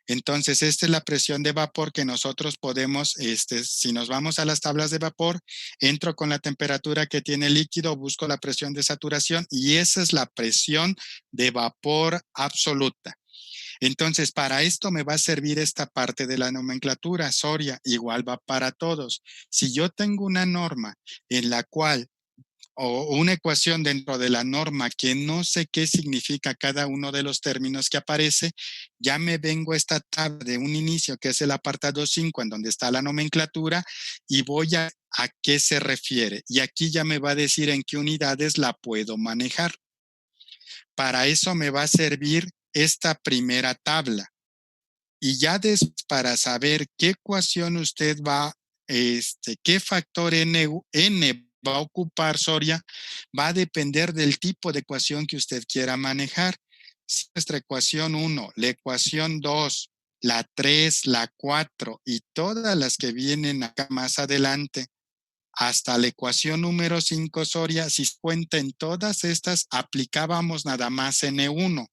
Entonces, esta es la presión de vapor que nosotros podemos, si nos vamos a las tablas de vapor, entro con la temperatura que tiene el líquido, busco la presión de saturación y esa es la presión de vapor absoluta. Entonces, para esto me va a servir esta parte de la nomenclatura, Soria, igual va para todos. Si yo tengo una norma en la cual o una ecuación dentro de la norma que no sé qué significa cada uno de los términos que aparece, ya me vengo a esta tabla de un inicio que es el apartado 5 en donde está la nomenclatura y voy a qué se refiere. Y aquí ya me va a decir en qué unidades la puedo manejar. Para eso me va a servir esta primera tabla. Y ya para saber qué ecuación usted va, qué factor n va a ocupar, Soria, va a depender del tipo de ecuación que usted quiera manejar. Si nuestra ecuación 1, la ecuación 2, la 3, la 4 y todas las que vienen acá más adelante, hasta la ecuación número 5, Soria, si cuenta en todas estas, aplicábamos nada más N1.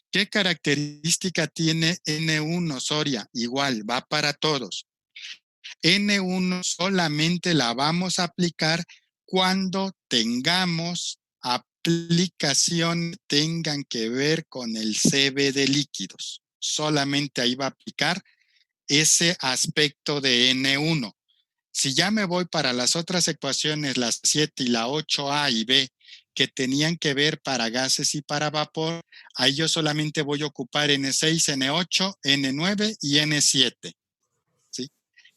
¿Qué característica tiene N1, Soria? Igual, va para todos. N1 solamente la vamos a aplicar cuando tengamos aplicación tengan que ver con el CB de líquidos. Solamente ahí va a aplicar ese aspecto de N1. Si ya me voy para las otras ecuaciones, las 7 y la 8A y B, que tenían que ver para gases y para vapor, ahí yo solamente voy a ocupar N6, N8, N9 y N7. ¿Sí?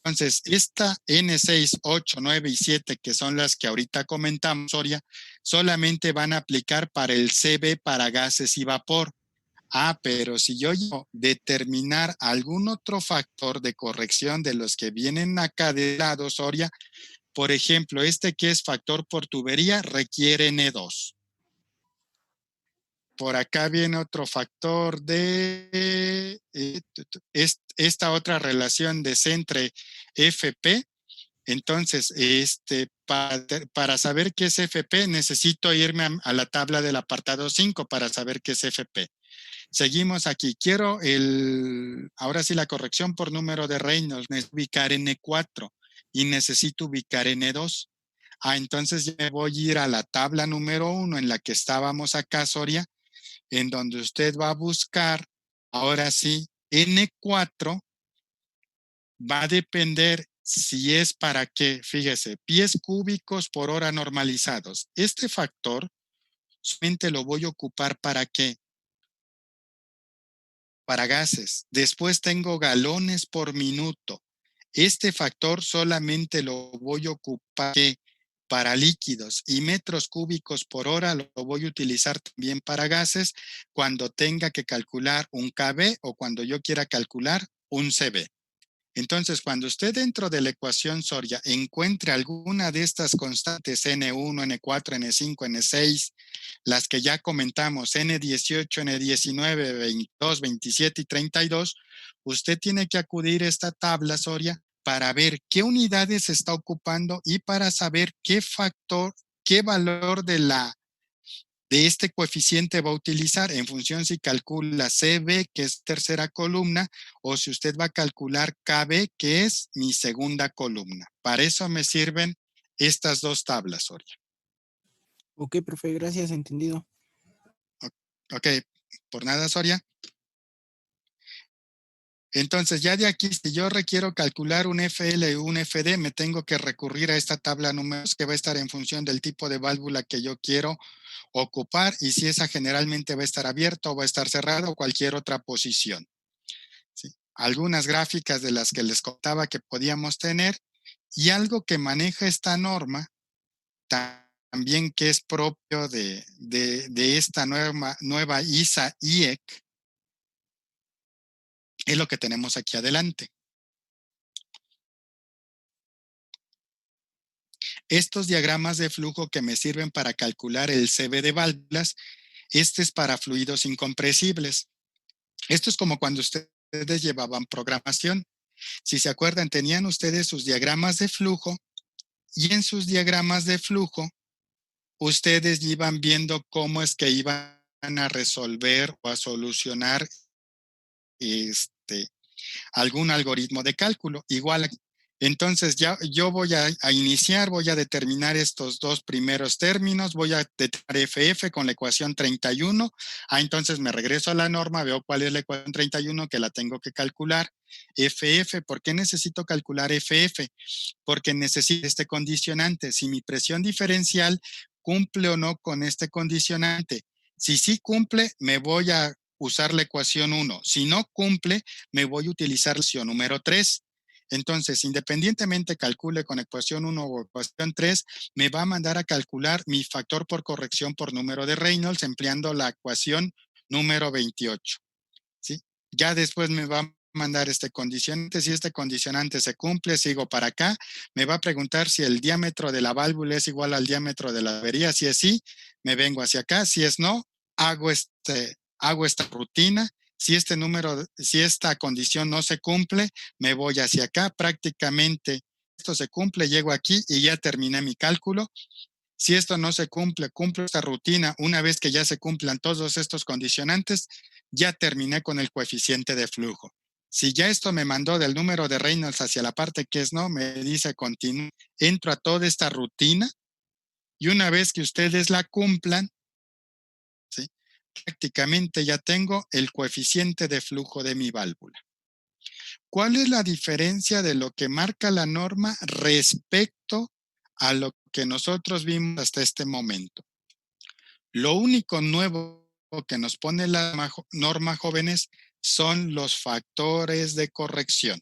Entonces, esta N6, 8, 9 y 7, que son las que ahorita comentamos, Soria, solamente van a aplicar para el CB para gases y vapor. Pero si yo determinar algún otro factor de corrección de los que vienen acá de lado, Soria, por ejemplo, que es factor por tubería requiere N2. Por acá viene otro factor de esta otra relación de C entre FP. Entonces, para saber qué es FP, necesito irme a la tabla del apartado 5 para saber qué es FP. Seguimos aquí. Quiero ahora sí la corrección por número de Reynolds. Necesito ubicar N4 y necesito ubicar N2. Entonces ya me voy a ir a la tabla número 1 en la que estábamos acá, Soria, en donde usted va a buscar, ahora sí, N4 va a depender si es para qué, fíjese, pies cúbicos por hora normalizados. Este factor solamente lo voy a ocupar para qué. Para gases. Después tengo galones por minuto. Este factor solamente lo voy a ocupar para líquidos y metros cúbicos por hora lo voy a utilizar también para gases cuando tenga que calcular un KB o cuando yo quiera calcular un CB. Entonces, cuando usted dentro de la ecuación, Soria, encuentre alguna de estas constantes N1, N4, N5, N6, las que ya comentamos, N18, N19, 22, 27 y 32, usted tiene que acudir a esta tabla, Soria, para ver qué unidades está ocupando y para saber qué factor, qué valor de este coeficiente va a utilizar en función si calcula CB, que es tercera columna, o si usted va a calcular KB, que es mi segunda columna. Para eso me sirven estas dos tablas, Soria.
Ok, profe, gracias, entendido.
Ok, por nada, Soria. Entonces, ya de aquí, si yo requiero calcular un FL y un FD, me tengo que recurrir a esta tabla números que va a estar en función del tipo de válvula que yo quiero ocupar y si esa generalmente va a estar abierta o va a estar cerrada o cualquier otra posición. ¿Sí? Algunas gráficas de las que les contaba que podíamos tener y algo que maneja esta norma también que es propio de esta nueva ISA IEC Es lo que tenemos aquí adelante. Estos diagramas de flujo que me sirven para calcular el CB de válvulas, este es para fluidos incompresibles. Esto es como cuando ustedes llevaban programación. Si se acuerdan, tenían ustedes sus diagramas de flujo y en sus diagramas de flujo, ustedes iban viendo cómo es que iban a resolver o a solucionar algún algoritmo de cálculo. Igual, entonces ya yo voy a iniciar, voy a determinar estos dos primeros términos, voy a determinar FF con la ecuación 31. Entonces me regreso a la norma, veo cuál es la ecuación 31 que la tengo que calcular. FF, ¿por qué necesito calcular FF? Porque necesito este condicionante. Si mi presión diferencial cumple o no con este condicionante. Si sí cumple, me voy a usar la ecuación 1. Si no cumple, me voy a utilizar la ecuación número 3. Entonces, independientemente calcule con ecuación 1 o ecuación 3, me va a mandar a calcular mi factor por corrección por número de Reynolds empleando la ecuación número 28. ¿Sí? Ya después me va a mandar este condicionante. Si este condicionante se cumple, sigo para acá. Me va a preguntar si el diámetro de la válvula es igual al diámetro de la tubería. Si es sí, me vengo hacia acá. Si es no, hago esta rutina. Si esta condición no se cumple, me voy hacia acá. Prácticamente esto se cumple, llego aquí y ya terminé mi cálculo. Si esto no se cumple, cumplo esta rutina. Una vez que ya se cumplan todos estos condicionantes, ya terminé con el coeficiente de flujo. Si ya esto me mandó del número de Reynolds hacia la parte que es no, me dice continúo. Entro a toda esta rutina y una vez que ustedes la cumplan, ¿sí? Prácticamente ya tengo el coeficiente de flujo de mi válvula. ¿Cuál es la diferencia de lo que marca la norma respecto a lo que nosotros vimos hasta este momento? Lo único nuevo que nos pone la norma, jóvenes, son los factores de corrección.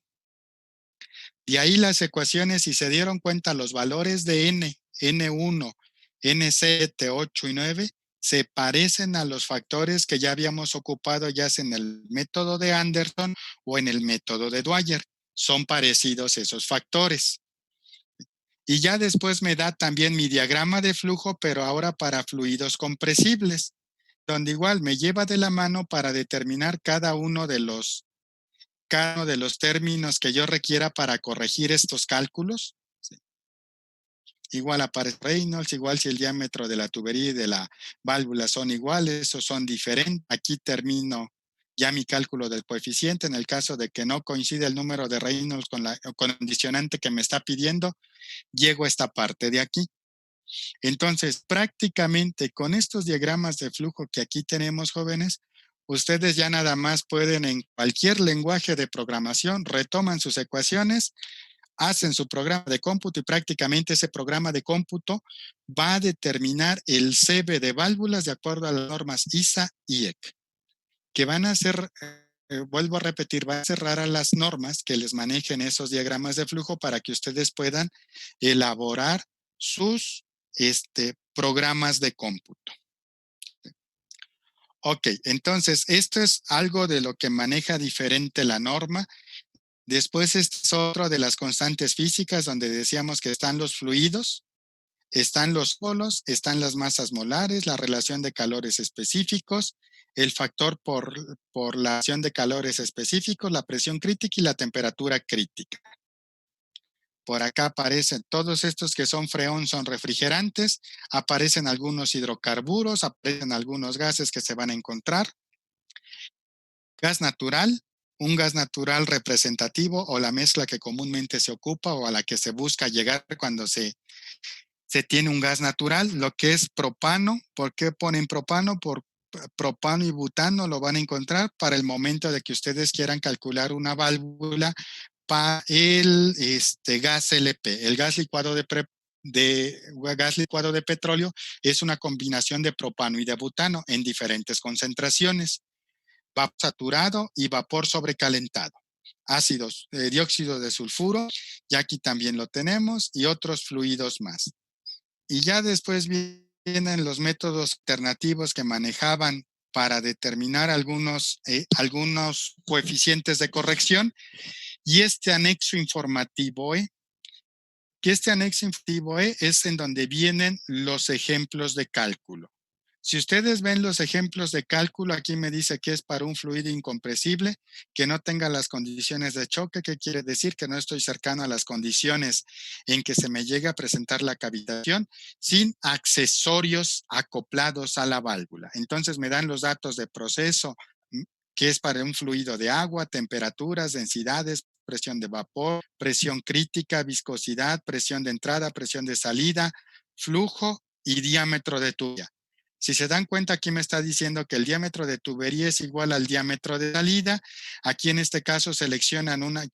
De ahí las ecuaciones, si se dieron cuenta, los valores de N, N1, N7, 8 y 9, se parecen a los factores que ya habíamos ocupado ya sea en el método de Anderson o en el método de Dwyer. Son parecidos esos factores. Y ya después me da también mi diagrama de flujo, pero ahora para fluidos compresibles, donde igual me lleva de la mano para determinar cada uno de los términos que yo requiera para corregir estos cálculos. ¿Sí? Igual aparece Reynolds, igual si el diámetro de la tubería y de la válvula son iguales o son diferentes. Aquí termino ya mi cálculo del coeficiente. En el caso de que no coincide el número de Reynolds con la condicionante que me está pidiendo, llego a esta parte de aquí. Entonces, prácticamente con estos diagramas de flujo que aquí tenemos, jóvenes, ustedes ya nada más pueden en cualquier lenguaje de programación, retoman sus ecuaciones, hacen su programa de cómputo y prácticamente ese programa de cómputo va a determinar el CB de válvulas de acuerdo a las normas ISA y EC, que van a ser, vuelvo a repetir, van a ser raras las normas que les manejen esos diagramas de flujo para que ustedes puedan elaborar sus programas de cómputo. Ok, entonces esto es algo de lo que maneja diferente la norma. Después este es otro de las constantes físicas donde decíamos que están los fluidos, están los polos, están las masas molares, la relación de calores específicos, el factor por la acción de calores específicos, la presión crítica y la temperatura crítica. Por acá aparecen todos estos que son freón, son refrigerantes, aparecen algunos hidrocarburos, aparecen algunos gases que se van a encontrar. Gas natural, un gas natural representativo o la mezcla que comúnmente se ocupa o a la que se busca llegar cuando se tiene un gas natural, lo que es propano. ¿Por qué ponen propano? Por propano y butano lo van a encontrar para el momento de que ustedes quieran calcular una válvula para el gas LP. El gas licuado gas licuado de petróleo es una combinación de propano y de butano en diferentes concentraciones. Vapor saturado y vapor sobrecalentado. Ácidos, dióxido de sulfuro, y aquí también lo tenemos, y otros fluidos más. Y ya después vienen los métodos alternativos que manejaban para determinar algunos coeficientes de corrección. Y este anexo informativo es en donde vienen los ejemplos de cálculo. Si ustedes ven los ejemplos de cálculo, aquí me dice que es para un fluido incompresible, que no tenga las condiciones de choque. ¿Qué quiere decir? Que no estoy cercano a las condiciones en que se me llegue a presentar la cavitación, sin accesorios acoplados a la válvula. Entonces me dan los datos de proceso, que es para un fluido de agua, temperaturas, densidades, presión de vapor, presión crítica, viscosidad, presión de entrada, presión de salida, flujo y diámetro de tubería. Si se dan cuenta, aquí me está diciendo que el diámetro de tubería es igual al diámetro de salida. Aquí en este caso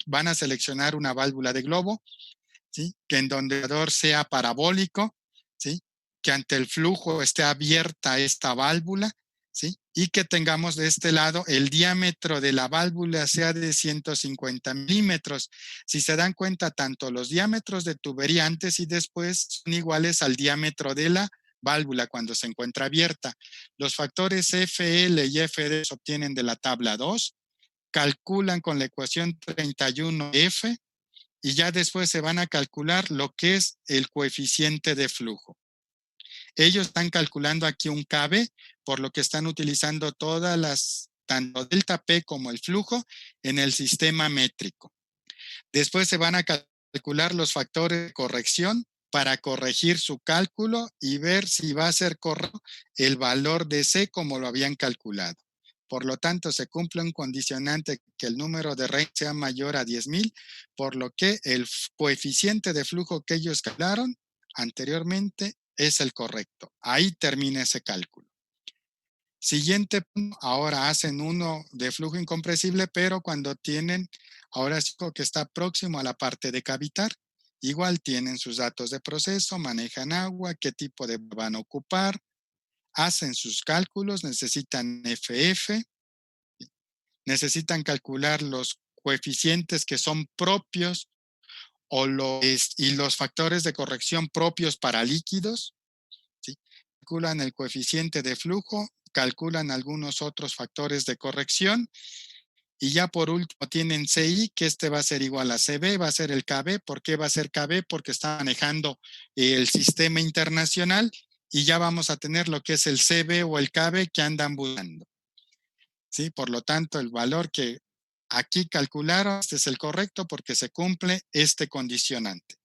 van a seleccionar una válvula de globo, ¿sí? Que en donde el indicador sea parabólico, ¿sí? Que ante el flujo esté abierta esta válvula, ¿sí? Y que tengamos de este lado el diámetro de la válvula sea de 150 milímetros. Si se dan cuenta, tanto los diámetros de tubería antes y después son iguales al diámetro de la válvula cuando se encuentra abierta. Los factores FL y FD se obtienen de la tabla 2, calculan con la ecuación 31F y ya después se van a calcular lo que es el coeficiente de flujo. Ellos están calculando aquí un KB, por lo que están utilizando tanto delta P como el flujo en el sistema métrico. Después se van a calcular los factores de corrección para corregir su cálculo y ver si va a ser correcto el valor de C como lo habían calculado. Por lo tanto, se cumple un condicionante que el número de Reynolds sea mayor a 10,000, por lo que el coeficiente de flujo que ellos calcularon anteriormente es el correcto. Ahí termina ese cálculo. Siguiente, ahora hacen uno de flujo incompresible, pero cuando tienen, ahora sí que está próximo a la parte de cavitar, igual tienen sus datos de proceso, manejan agua, qué tipo de van a ocupar, hacen sus cálculos, necesitan FF, necesitan calcular los coeficientes que son propios y los factores de corrección propios para líquidos, ¿sí? Calculan el coeficiente de flujo, calculan algunos otros factores de corrección y ya por último tienen CI, que va a ser igual a CB, va a ser el KB. ¿Por qué va a ser KB? Porque está manejando el sistema internacional y ya vamos a tener lo que es el CB o el KB que andan buscando, ¿sí? Por lo tanto, el valor que aquí calcularon, este es el correcto porque se cumple este condicionante.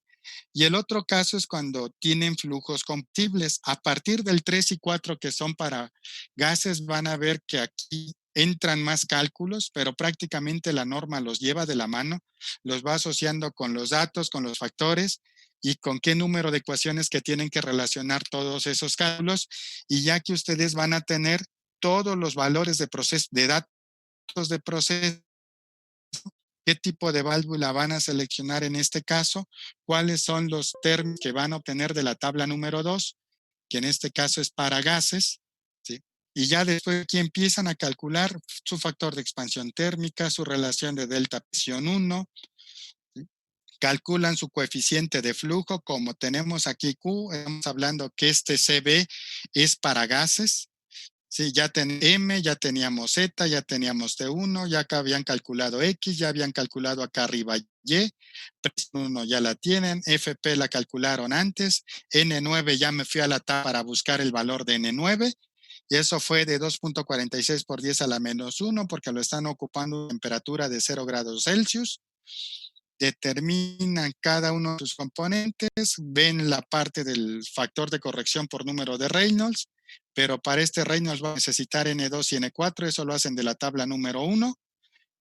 Y el otro caso es cuando tienen flujos combustibles. A partir del 3 y 4, que son para gases, van a ver que aquí entran más cálculos, pero prácticamente la norma los lleva de la mano, los va asociando con los datos, con los factores y con qué número de ecuaciones que tienen que relacionar todos esos cálculos. Y ya que ustedes van a tener todos los valores de proceso, de datos de proceso, qué tipo de válvula van a seleccionar en este caso, cuáles son los términos que van a obtener de la tabla número 2, que en este caso es para gases, ¿sí? Y ya después aquí empiezan a calcular su factor de expansión térmica, su relación de delta presión 1, ¿sí? Calculan su coeficiente de flujo, como tenemos aquí Q, estamos hablando que este CB es para gases. Sí, ya M, ya teníamos Z, ya teníamos T1, ya acá habían calculado X, ya habían calculado acá arriba Y, presión 1 ya la tienen, FP la calcularon antes, N9 ya me fui a la tabla para buscar el valor de N9, y eso fue de 2.46 por 10 a la menos 1, porque lo están ocupando a temperatura de 0 grados Celsius. Determinan cada uno de sus componentes, ven la parte del factor de corrección por número de Reynolds, pero para este Reynolds va a necesitar N2 y N4, eso lo hacen de la tabla número 1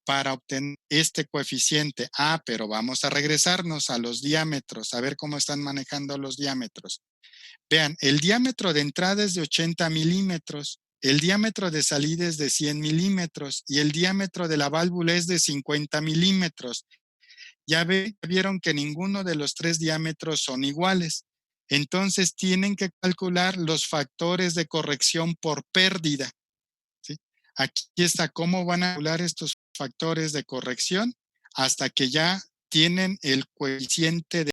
para obtener este coeficiente. Pero vamos a regresarnos a los diámetros, a ver cómo están manejando los diámetros. Vean, el diámetro de entrada es de 80 milímetros, el diámetro de salida es de 100 milímetros y el diámetro de la válvula es de 50 milímetros. Ya vieron que ninguno de los tres diámetros son iguales. Entonces tienen que calcular los factores de corrección por pérdida, ¿sí? Aquí está cómo van a calcular estos factores de corrección hasta que ya tienen el coeficiente de